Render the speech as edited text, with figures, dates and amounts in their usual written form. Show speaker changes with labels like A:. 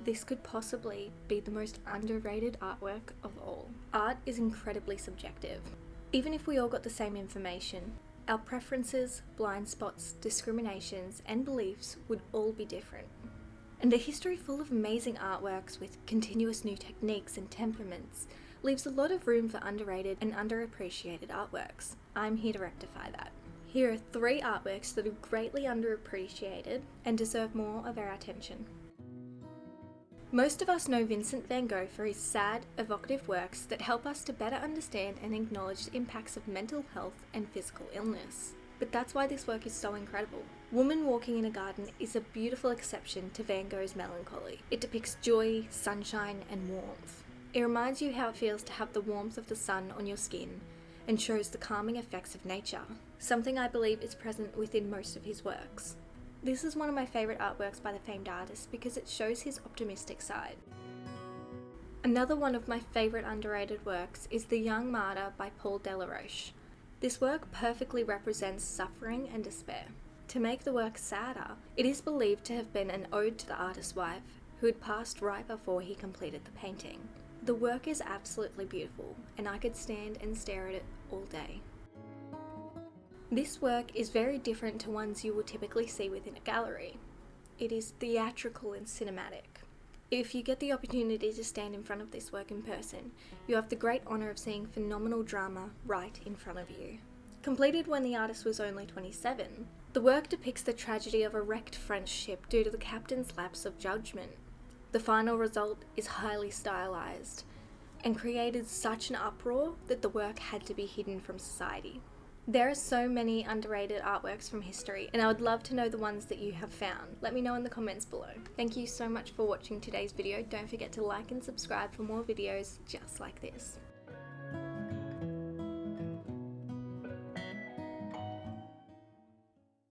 A: this could possibly be the most underrated artwork of all. Art is incredibly subjective. Even if we all got the same information, our preferences, blind spots, discriminations, and beliefs would all be different. And a history full of amazing artworks with continuous new techniques and temperaments leaves a lot of room for underrated and underappreciated artworks. I'm here to rectify that. Here are 3 artworks that are greatly underappreciated and deserve more of our attention. Most of us know Vincent Van Gogh for his sad, evocative works that help us to better understand and acknowledge the impacts of mental health and physical illness. But that's why this work is so incredible. Woman Walking in a Garden is a beautiful exception to Van Gogh's melancholy. It depicts joy, sunshine, and warmth. It reminds you how it feels to have the warmth of the sun on your skin and shows the calming effects of nature, something I believe is present within most of his works. This is one of my favourite artworks by the famed artist because it shows his optimistic side. Another one of my favourite underrated works is The Young Martyr by Delaroche. This work perfectly represents suffering and despair. To make the work sadder, it is believed to have been an ode to the artist's wife, who had passed right before he completed the painting. The work is absolutely beautiful, and I could stand and stare at it all day. This work is very different to ones you will typically see within a gallery. It is theatrical and cinematic. If you get the opportunity to stand in front of this work in person, you have the great honour of seeing phenomenal drama right in front of you. Completed when the artist was only 27, the work depicts the tragedy of a wrecked French ship due to the captain's lapse of judgment. The final result is highly stylised and created such an uproar that the work had to be hidden from society. There are so many underrated artworks from history, and I would love to know the ones that you have found. Let me know in the comments below. Thank you so much for watching today's video. Don't forget to like and subscribe for more videos just like this.